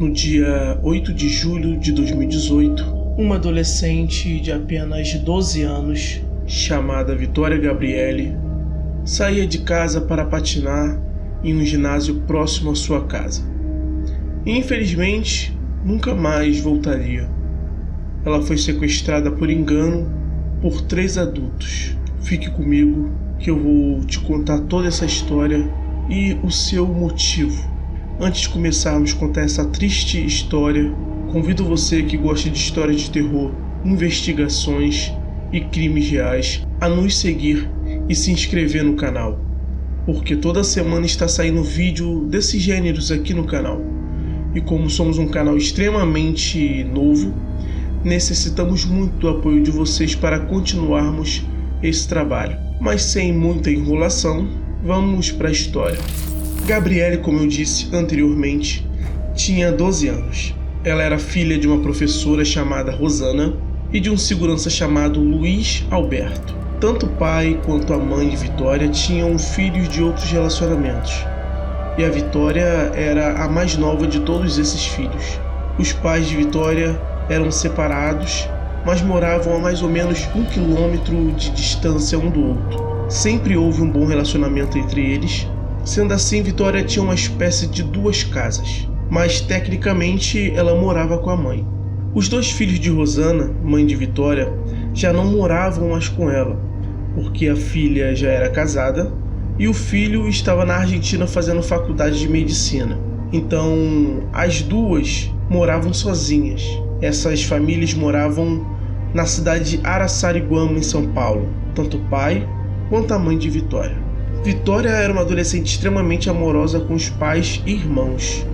No dia 8 de julho de 2018, uma adolescente de apenas 12 anos, chamada Vitória Gabriele, saía de casa para patinar em um ginásio próximo à sua casa. E, infelizmente, nunca mais voltaria. Ela foi sequestrada por engano por 3 adultos. Fique comigo que eu vou te contar toda essa história e o seu motivo. Antes de começarmos a contar essa triste história, convido você que gosta de histórias de terror, investigações e crimes reais a nos seguir e se inscrever no canal, porque toda semana está saindo vídeo desses gêneros aqui no canal. E como somos um canal extremamente novo, necessitamos muito do apoio de vocês para continuarmos esse trabalho. Mas sem muita enrolação, vamos para a história. Gabriele, como eu disse anteriormente, tinha 12 anos. Ela era filha de uma professora chamada Rosana e de um segurança chamado Luiz Alberto. Tanto o pai quanto a mãe de Vitória tinham filhos de outros relacionamentos. E a Vitória era a mais nova de todos esses filhos. Os pais de Vitória eram separados, mas moravam a mais ou menos 1 quilômetro de distância um do outro. Sempre houve um bom relacionamento entre eles. Sendo assim, Vitória tinha uma espécie de 2 casas, mas tecnicamente ela morava com a mãe. Os 2 filhos de Rosana, mãe de Vitória, já não moravam mais com ela, porque a filha já era casada e o filho estava na Argentina fazendo faculdade de medicina. Então, as 2 moravam sozinhas. Essas famílias moravam na cidade de Araçariguama, em São Paulo, tanto o pai quanto a mãe de Vitória. Vitória era uma adolescente extremamente amorosa com os pais e irmãos,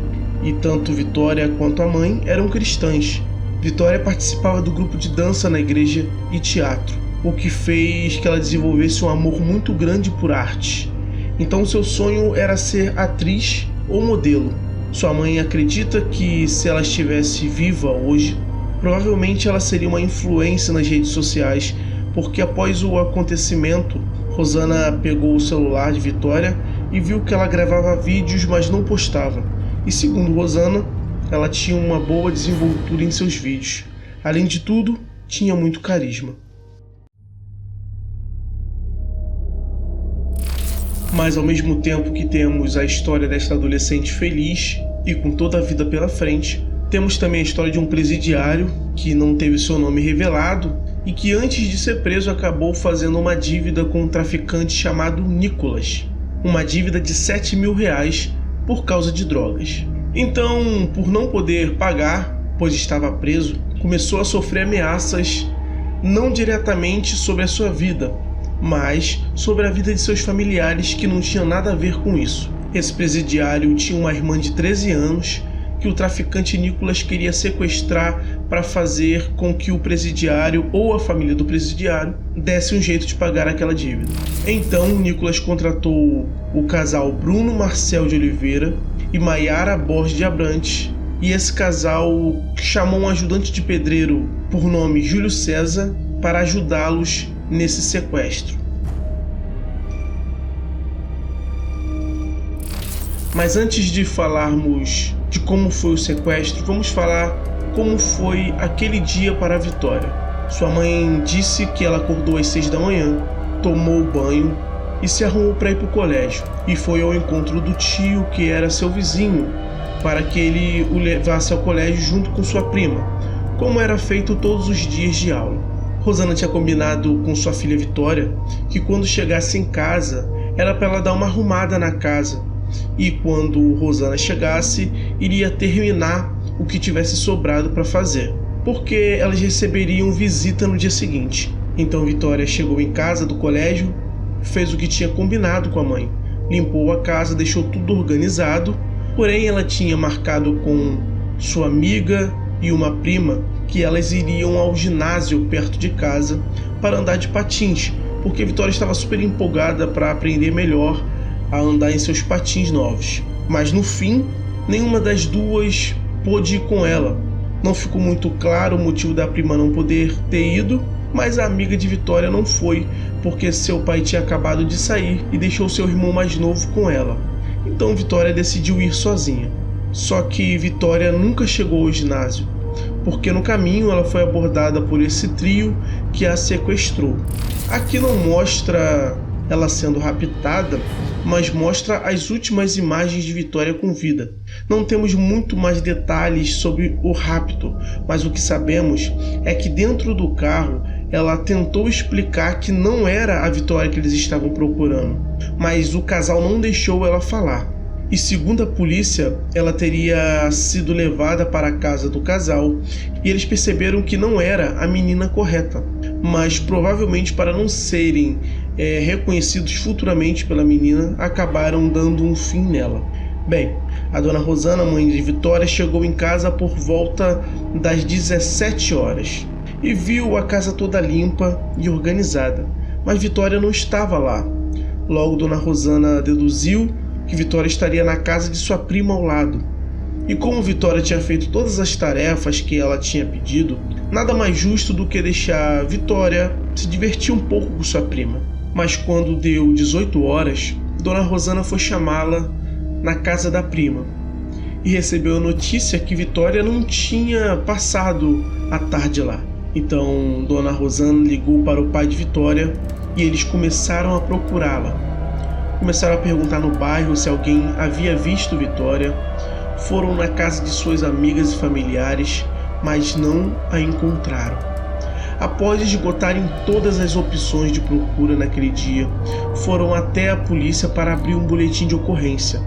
e tanto Vitória quanto a mãe eram cristãs. Vitória participava do grupo de dança na igreja e teatro, o que fez que ela desenvolvesse um amor muito grande por arte. Então seu sonho era ser atriz ou modelo. Sua mãe acredita que se ela estivesse viva hoje, provavelmente ela seria uma influência nas redes sociais, porque após o acontecimento, Rosana pegou o celular de Vitória e viu que ela gravava vídeos, mas não postava. E segundo Rosana, ela tinha uma boa desenvoltura em seus vídeos. Além de tudo, tinha muito carisma. Mas ao mesmo tempo que temos a história desta adolescente feliz e com toda a vida pela frente, temos também a história de um presidiário que não teve seu nome revelado e que antes de ser preso acabou fazendo uma dívida com um traficante chamado Nicolas. Uma dívida de R$7.000 por causa de drogas. Então, por não poder pagar, pois estava preso, começou a sofrer ameaças não diretamente sobre a sua vida, mas sobre a vida de seus familiares que não tinham nada a ver com isso. Esse presidiário tinha uma irmã de 13 anos que o traficante Nicolas queria sequestrar para fazer com que o presidiário ou a família do presidiário desse um jeito de pagar aquela dívida. Então, Nicolas contratou o casal Bruno Marcel de Oliveira e Maiara Borges de Abrantes, e esse casal chamou um ajudante de pedreiro por nome Júlio César para ajudá-los nesse sequestro. Mas antes de falarmos de como foi o sequestro, vamos falar como foi aquele dia para a Vitória. Sua mãe disse que ela acordou às 6 da manhã, tomou banho e se arrumou para ir para o colégio. E foi ao encontro do tio, que era seu vizinho, para que ele o levasse ao colégio junto com sua prima, como era feito todos os dias de aula. Rosana tinha combinado com sua filha Vitória que quando chegasse em casa era para ela dar uma arrumada na casa, e quando Rosana chegasse, iria terminar o que tivesse sobrado para fazer, porque elas receberiam visita no dia seguinte. Então Vitória chegou em casa do colégio, fez o que tinha combinado com a mãe, limpou a casa, deixou tudo organizado, porém ela tinha marcado com sua amiga e uma prima que elas iriam ao ginásio perto de casa para andar de patins, porque Vitória estava super empolgada para aprender melhor a andar em seus patins novos. Mas no fim, nenhuma das duas pôde ir com ela. Não ficou muito claro o motivo da prima não poder ter ido, mas a amiga de Vitória não foi, porque seu pai tinha acabado de sair e deixou seu irmão mais novo com ela. Então Vitória decidiu ir sozinha. Só que Vitória nunca chegou ao ginásio, porque no caminho ela foi abordada por esse trio que a sequestrou. Aqui não mostra ela sendo raptada, mas mostra as últimas imagens de Vitória com vida. Não temos muito mais detalhes sobre o rapto, mas o que sabemos é que dentro do carro ela tentou explicar que não era a Vitória que eles estavam procurando, mas o casal não deixou ela falar. E segundo a polícia, ela teria sido levada para a casa do casal e eles perceberam que não era a menina correta, mas provavelmente para não serem reconhecidos futuramente pela menina, acabaram dando um fim nela. Bem, a dona Rosana, mãe de Vitória, chegou em casa por volta das 17 horas e viu a casa toda limpa e organizada, mas Vitória não estava lá. Logo, dona Rosana deduziu que Vitória estaria na casa de sua prima ao lado. E como Vitória tinha feito todas as tarefas que ela tinha pedido, nada mais justo do que deixar Vitória se divertir um pouco com sua prima. Mas quando deu 18 horas, dona Rosana foi chamá-la na casa da prima e recebeu a notícia que Vitória não tinha passado a tarde lá. Então dona Rosana ligou para o pai de Vitória e eles começaram a procurá-la. Começaram a perguntar no bairro se alguém havia visto Vitória. Foram na casa de suas amigas e familiares, mas não a encontraram. Após esgotarem todas as opções de procura naquele dia, foram até a polícia para abrir um boletim de ocorrência,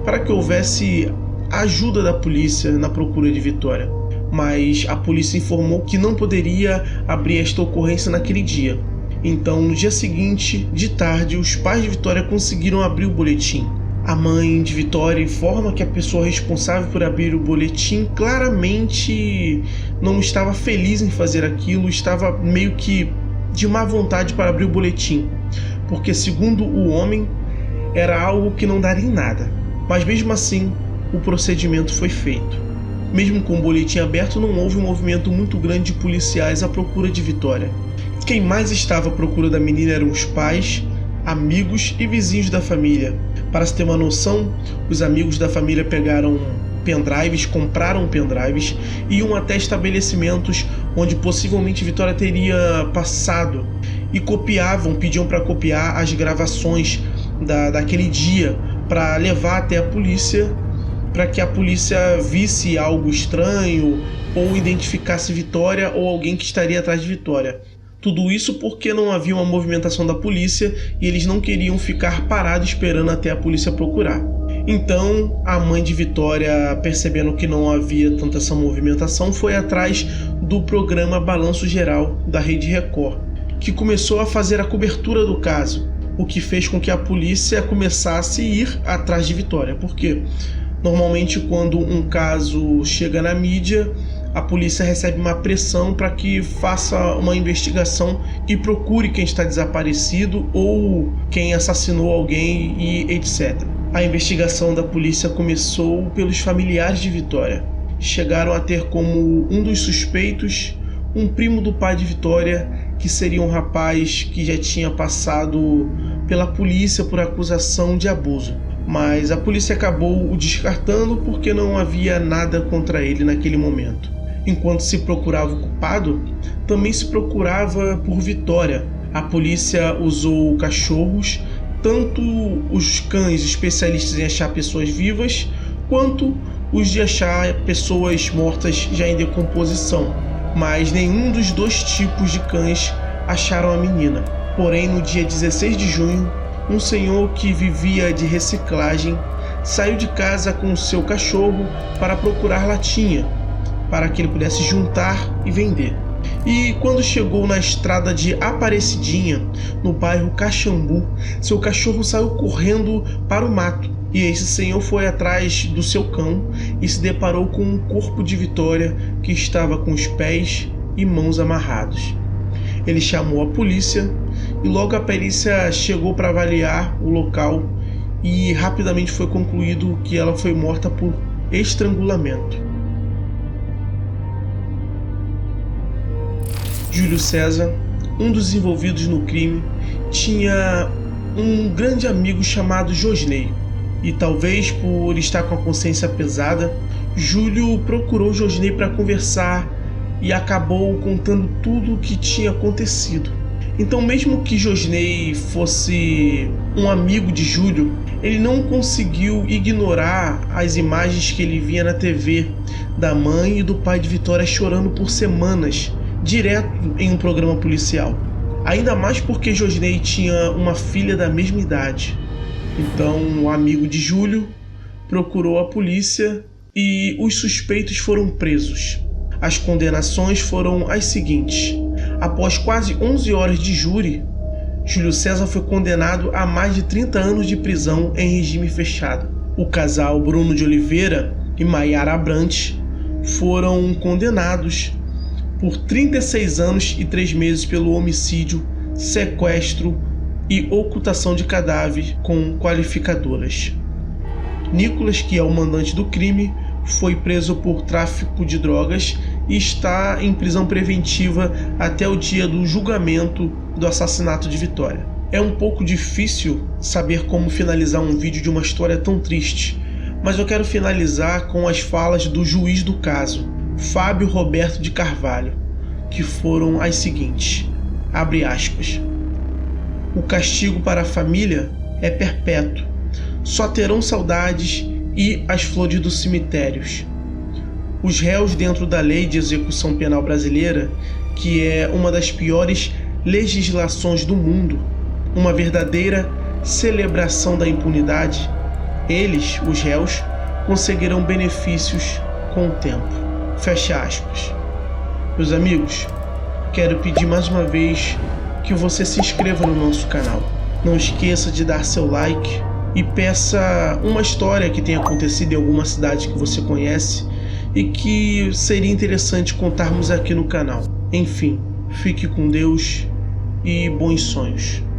para que houvesse a ajuda da polícia na procura de Vitória. Mas a polícia informou que não poderia abrir esta ocorrência naquele dia. Então, no dia seguinte, de tarde, os pais de Vitória conseguiram abrir o boletim. A mãe de Vitória informa que a pessoa responsável por abrir o boletim claramente não estava feliz em fazer aquilo, estava meio que de má vontade para abrir o boletim, porque, segundo o homem, era algo que não daria em nada. Mas mesmo assim, o procedimento foi feito. Mesmo com o boletim aberto, não houve um movimento muito grande de policiais à procura de Vitória. Quem mais estava à procura da menina eram os pais, amigos e vizinhos da família. Para se ter uma noção, os amigos da família pegaram pendrives, compraram pendrives e iam até estabelecimentos onde possivelmente Vitória teria passado e copiavam, pediam para copiar as gravações daquele dia para levar até a polícia, para que a polícia visse algo estranho ou identificasse Vitória ou alguém que estaria atrás de Vitória. Tudo isso porque não havia uma movimentação da polícia e eles não queriam ficar parados esperando até a polícia procurar. Então, a mãe de Vitória, percebendo que não havia tanta essa movimentação, foi atrás do programa Balanço Geral da Rede Record, que começou a fazer a cobertura do caso, o que fez com que a polícia começasse a ir atrás de Vitória. Porque normalmente quando um caso chega na mídia, a polícia recebe uma pressão para que faça uma investigação e procure quem está desaparecido ou quem assassinou alguém e etc. A investigação da polícia começou pelos familiares de Vitória. Chegaram a ter como um dos suspeitos um primo do pai de Vitória, que seria um rapaz que já tinha passado pela polícia por acusação de abuso. Mas a polícia acabou o descartando porque não havia nada contra ele naquele momento. Enquanto se procurava o culpado, também se procurava por Vitória. A polícia usou cachorros, tanto os cães especialistas em achar pessoas vivas, quanto os de achar pessoas mortas já em decomposição. Mas nenhum dos dois tipos de cães acharam a menina. Porém, no dia 16 de junho, um senhor que vivia de reciclagem saiu de casa com o seu cachorro para procurar latinha, para que ele pudesse juntar e vender. E quando chegou na estrada de Aparecidinha, no bairro Caxambu, seu cachorro saiu correndo para o mato. E esse senhor foi atrás do seu cão e se deparou com um corpo de Vitória que estava com os pés e mãos amarrados. Ele chamou a polícia e logo a perícia chegou para avaliar o local e rapidamente foi concluído que ela foi morta por estrangulamento. Júlio César, um dos envolvidos no crime, tinha um grande amigo chamado Josney. E talvez por estar com a consciência pesada, Júlio procurou Josney para conversar e acabou contando tudo o que tinha acontecido. Então, mesmo que Josney fosse um amigo de Júlio, ele não conseguiu ignorar as imagens que ele via na TV da mãe e do pai de Vitória chorando por semanas, direto em um programa policial. Ainda mais porque Josney tinha uma filha da mesma idade. Então, o amigo de Júlio procurou a polícia e os suspeitos foram presos. As condenações foram as seguintes. Após quase 11 horas de júri, Júlio César foi condenado a mais de 30 anos de prisão em regime fechado. O casal Bruno de Oliveira e Maiara Abrantes foram condenados por 36 anos e 3 meses pelo homicídio, sequestro e ocultação de cadáver com qualificadoras. Nicolas, que é o mandante do crime, foi preso por tráfico de drogas e está em prisão preventiva até o dia do julgamento do assassinato de Vitória. É um pouco difícil saber como finalizar um vídeo de uma história tão triste, mas eu quero finalizar com as falas do juiz do caso, Fábio Roberto de Carvalho, que foram as seguintes, abre aspas, o castigo para a família é perpétuo, só terão saudades e as flores dos cemitérios. Os réus dentro da Lei de Execução Penal Brasileira, que é uma das piores legislações do mundo, uma verdadeira celebração da impunidade, eles, os réus, conseguirão benefícios com o tempo. Fecha aspas. Meus amigos, quero pedir mais uma vez que você se inscreva no nosso canal. Não esqueça de dar seu like e peça uma história que tenha acontecido em alguma cidade que você conhece e que seria interessante contarmos aqui no canal. Enfim, fique com Deus e bons sonhos.